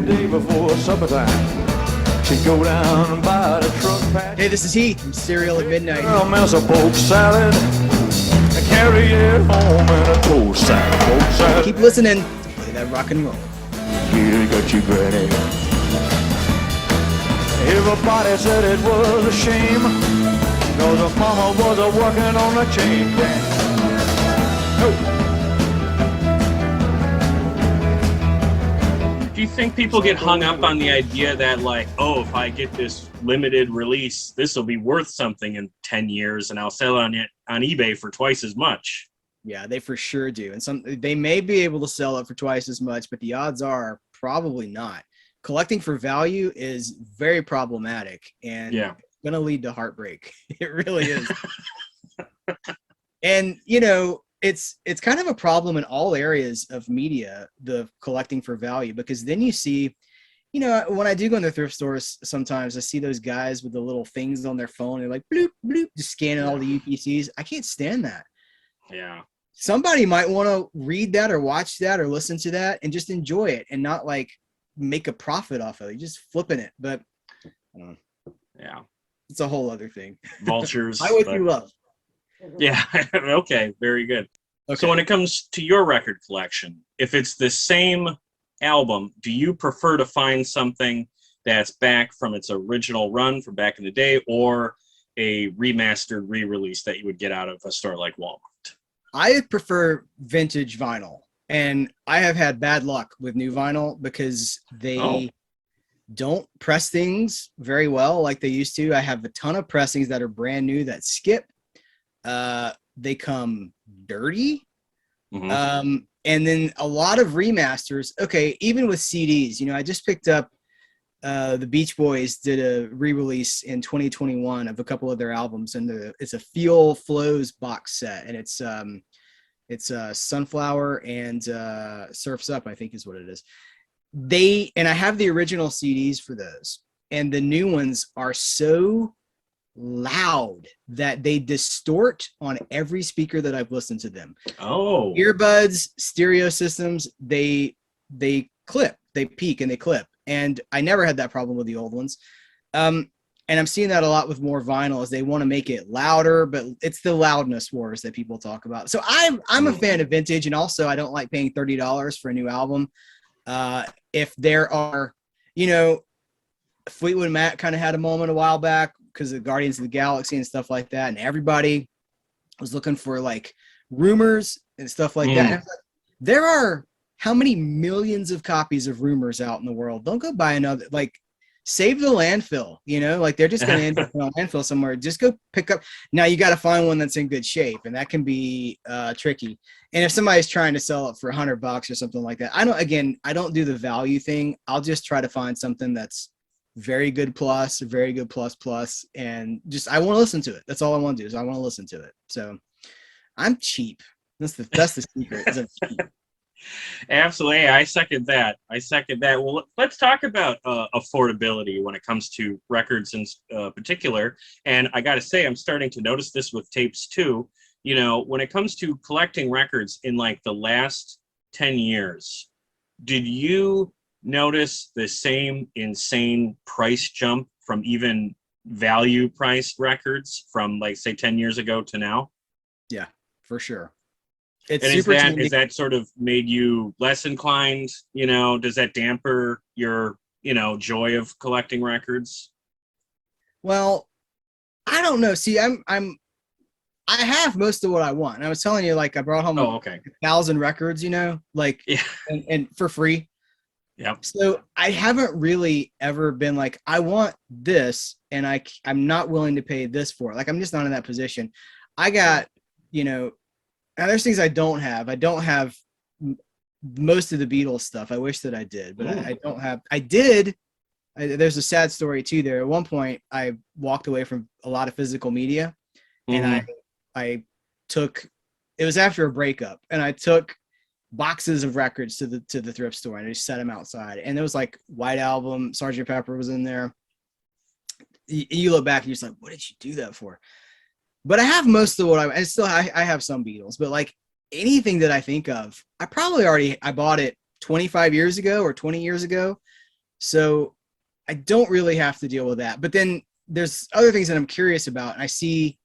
every day before supper time. She'd go down and buy the truck patch. Hey, this is Heath from Cereal at Midnight. A mess of poke salad and carry it home in a toast sack. Poke salad. Keep listening. Play that rock and roll. You got your granny. Everybody said it was a shame, cause her mama was a working on a chain gang. Do you think people get hung up on the idea that, like, oh, if I get this limited release, this will be worth something in 10 years and I'll sell it on eBay for twice as much? Yeah, they for sure do. And they may be able to sell it for twice as much, but the odds are probably not. Collecting for value is very problematic and going to lead to heartbreak. It really is. And, you know, it's kind of a problem in all areas of media, the collecting for value, because then you see, you know, when I do go in the thrift stores, sometimes I see those guys with the little things on their phone. They're like, bloop, bloop, just scanning all the UPCs. I can't stand that. Yeah. Somebody might want to read that or watch that or listen to that and just enjoy it and not like make a profit off of it, just flipping it. But yeah, it's a whole other thing. Vultures. I with you love. Yeah. Okay. Very good. Okay. So when it comes to your record collection, if it's the same album, do you prefer to find something that's back from its original run from back in the day, or a remastered re-release that you would get out of a store like Walmart? I prefer vintage vinyl, and I have had bad luck with new vinyl because they don't press things very well like they used to. I have a ton of pressings that are brand new that skip. They come dirty. Mm-hmm. And then a lot of remasters. Okay, even with CDs, you know, I just picked up the Beach Boys did a re-release in 2021 of a couple of their albums, and it's a Feel Flows box set, and it's Sunflower and Surf's Up, I think is what it is. And I have the original CDs for those, and the new ones are so loud that they distort on every speaker that I've listened to them. Oh, earbuds, stereo systems, they clip, they peak and they clip. And I never had that problem with the old ones. And I'm seeing that a lot with more vinyl, as they want to make it louder, but it's the loudness wars that people talk about. So I'm a fan of vintage, and also I don't like paying $30 for a new album. If there are, you know, Fleetwood Mac kind of had a moment a while back because of Guardians of the Galaxy and stuff like that, and everybody was looking for like Rumors and stuff like that. And like, there are how many millions of copies of Rumors out in the world? Don't go buy another, like, save the landfill, you know, like they're just going to end up in a landfill somewhere. Just go pick up. Now you got to find one that's in good shape, and that can be tricky. And if somebody's trying to sell it for $100 or something like that, I don't do the value thing. I'll just try to find something that's very good plus, very good plus, and just, I want to listen to it. That's all I want to do, is I want to listen to it. So I'm cheap. That's the secret. Is I'm cheap. Absolutely. I second that. Well, let's talk about affordability when it comes to records in particular. And I got to say, I'm starting to notice this with tapes too. You know, when it comes to collecting records in like the last 10 years, did you notice the same insane price jump from even value priced records from, like, say 10 years ago to now? Yeah, for sure. It's and super is that sort of made you less inclined? You know, does that damper your, you know, joy of collecting records? Well, I don't know. See, I have most of what I want. And I was telling you, like, I brought home 1,000 records, you know, like, and for free. Yep. So I haven't really ever been like, I want this, and I'm not willing to pay this for it. Like, I'm just not in that position. I got, you know, now there's things I don't have. I don't have most of the Beatles stuff. I wish that I did, but I don't have. I did. There's a sad story too there. At one point, I walked away from a lot of physical media, and I took. It was after a breakup, and I took boxes of records to the thrift store, and I just set them outside. And there was like White Album, Sgt. Pepper was in there. You look back and you're just like, what did you do that for? But I have most of what I have some Beatles, but like anything that I think of, I bought it 25 years ago or 20 years ago. So I don't really have to deal with that. But then there's other things that I'm curious about. And I see,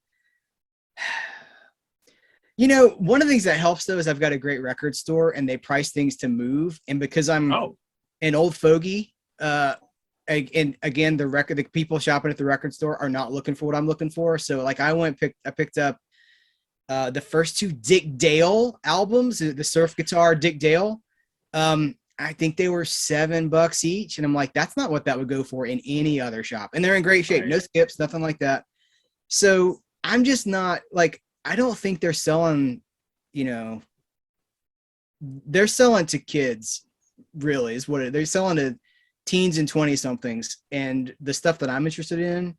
one of the things that helps though is I've got a great record store and they price things to move. And because I'm an old fogey, and again, the people shopping at the record store are not looking for what I'm looking for. So like I picked up the first two Dick Dale albums, the surf guitar Dick Dale. I think they were $7 each. And I'm like, that's not what that would go for in any other shop. And they're in great shape. Right. No skips, nothing like that. So I'm just not like, I don't think they're selling, they're selling to kids really is what they're selling to teens and 20 somethings. And the stuff that I'm interested in,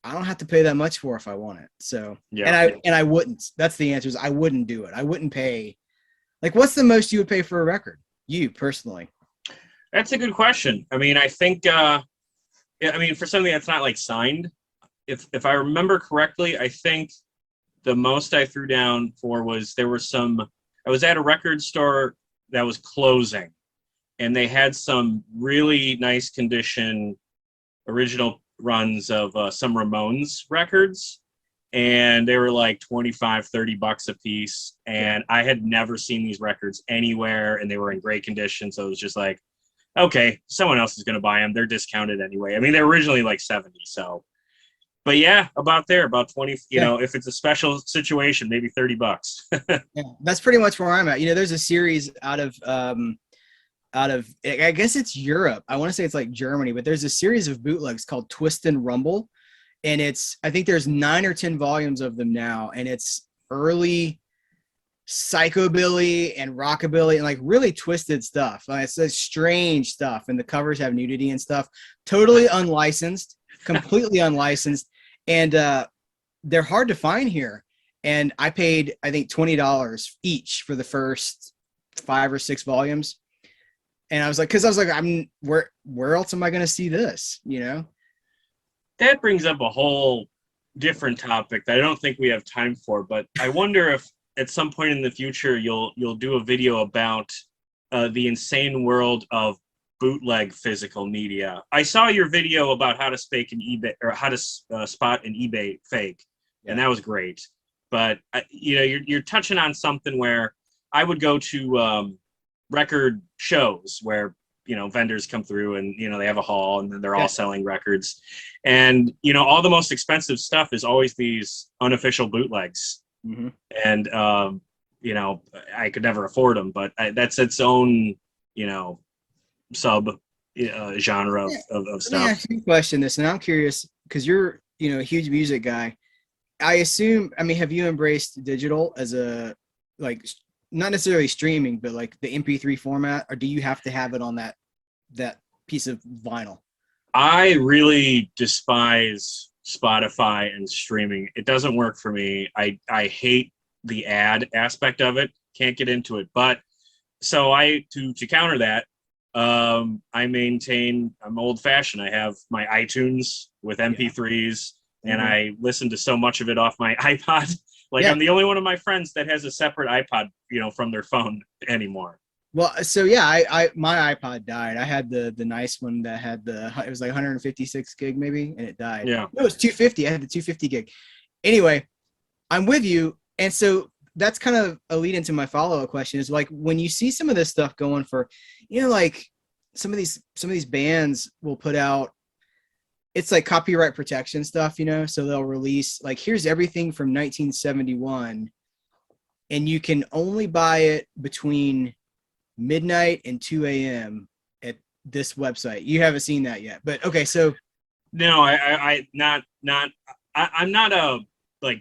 I don't have to pay that much for if I want it. So, yeah. And I wouldn't, that's the answer is I wouldn't do it. I wouldn't pay. Like, what's the most you would pay for a record? You personally? That's a good question. I mean, I think, for something that's not like signed, if I remember correctly, I think the most I threw down for was I was at a record store that was closing and they had some really nice condition original runs of some Ramones records. And they were like $25-$30 a piece. And I had never seen these records anywhere and they were in great condition. So it was just like, okay, someone else is going to buy them. They're discounted anyway. I mean, they're originally like 70. So, but yeah, about 20, if it's a special situation, maybe $30. Yeah, that's pretty much where I'm at. There's a series out of, I guess it's Europe. I want to say it's like Germany, but there's a series of bootlegs called Twist and Rumble. And I think there's 9 or 10 volumes of them now. And it's early psychobilly and rockabilly and like really twisted stuff. Like it's says strange stuff. And the covers have nudity and stuff, totally unlicensed, completely unlicensed. And they're hard to find here. And I paid, I think $20 each for the first 5 or 6 volumes. And I was like, where else am I going to see this? That brings up a whole different topic that I don't think we have time for, but I wonder if at some point in the future you'll do a video about the insane world of bootleg physical media. I saw your video about how to spot an eBay fake, and that was great. But you're touching on something where I would go to record shows where vendors come through and they have a hall and then they're all selling records, and all the most expensive stuff is always these unofficial bootlegs. Mm-hmm. And I could never afford them, but that's its own sub genre of stuff. Let me ask you a question this, and I'm curious because you're a huge music guy. I assume, have you embraced digital as a not necessarily streaming, but like the MP3 format, or do you have to have it on that piece of vinyl? I really despise Spotify and streaming. It doesn't work for me. I hate the ad aspect of it. Can't get into it. But so to counter that, I'm old fashioned. I have my iTunes with MP3s and I listen to so much of it off my iPod. I'm the only one of my friends that has a separate iPod, from their phone anymore. Well, so my iPod died. I had the nice one that had it was like 156 gig maybe, and it died. Yeah. No, it was 250. I had the 250 gig. Anyway, I'm with you. And so that's kind of a lead into my follow-up question is like, when you see some of this stuff going for, like some of these bands will put out, it's like copyright protection stuff, so they'll release like, here's everything from 1971 and you can only buy it between midnight and 2 a.m. at this website. You haven't seen that yet, but okay. So no, I'm not a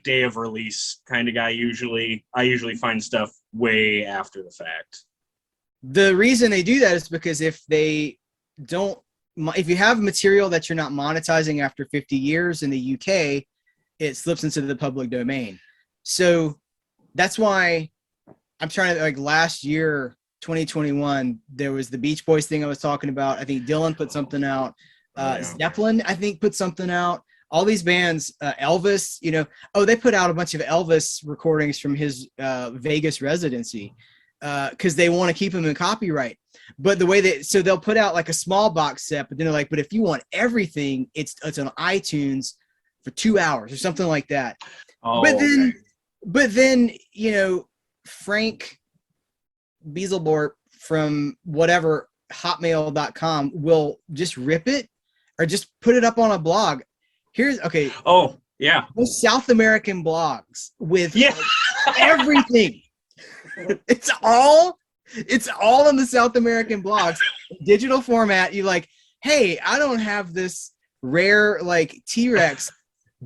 day of release kind of guy. I usually find stuff way after the fact. The reason they do that is because if you have material that you're not monetizing after 50 years in the UK, it slips into the public domain. So that's why I'm trying to, last year, 2021, there was the Beach Boys thing I was talking about. I think Dylan put something out. Zeppelin, I think, put something out. All these bands, Elvis, they put out a bunch of Elvis recordings from his Vegas residency because they want to keep him in copyright. But the way that, so they'll put out like a small box set, but then they're like, but if you want everything, it's on iTunes for 2 hours or something like that. Oh, But okay. then, you know, Frank Beaselborp from whatever hotmail.com will just rip it or just put it up on a blog. Here's okay. Oh, yeah. Those South American blogs with Yeah. everything. It's all in the South American blogs, digital format. You like, hey, I don't have this rare like T-Rex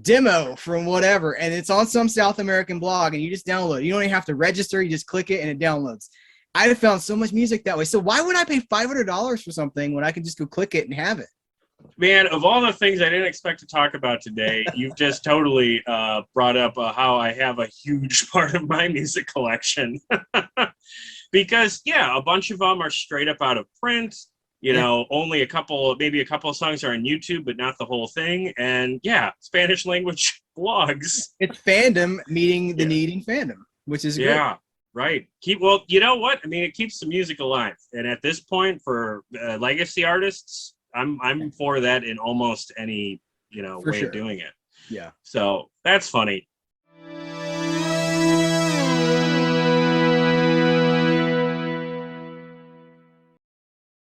demo from whatever, and it's on some South American blog, and you just download it. You don't even have to register, you just click it and it downloads. I have found so much music that way. So why would I pay $500 for something when I can just go click it and have it? Man, of all the things I didn't expect to talk about today, you've just totally brought up how I have a huge part of my music collection. Because, yeah, a bunch of them are straight up out of print. You know, only maybe a couple of songs are on YouTube, but not the whole thing. And, yeah, Spanish language blogs. It's fandom meeting the need in fandom, which is great. Yeah, right. Well, you know what? I mean, it keeps the music alive. And at this point, for legacy artists, I'm for that in almost any, way of doing it. Yeah. So that's funny.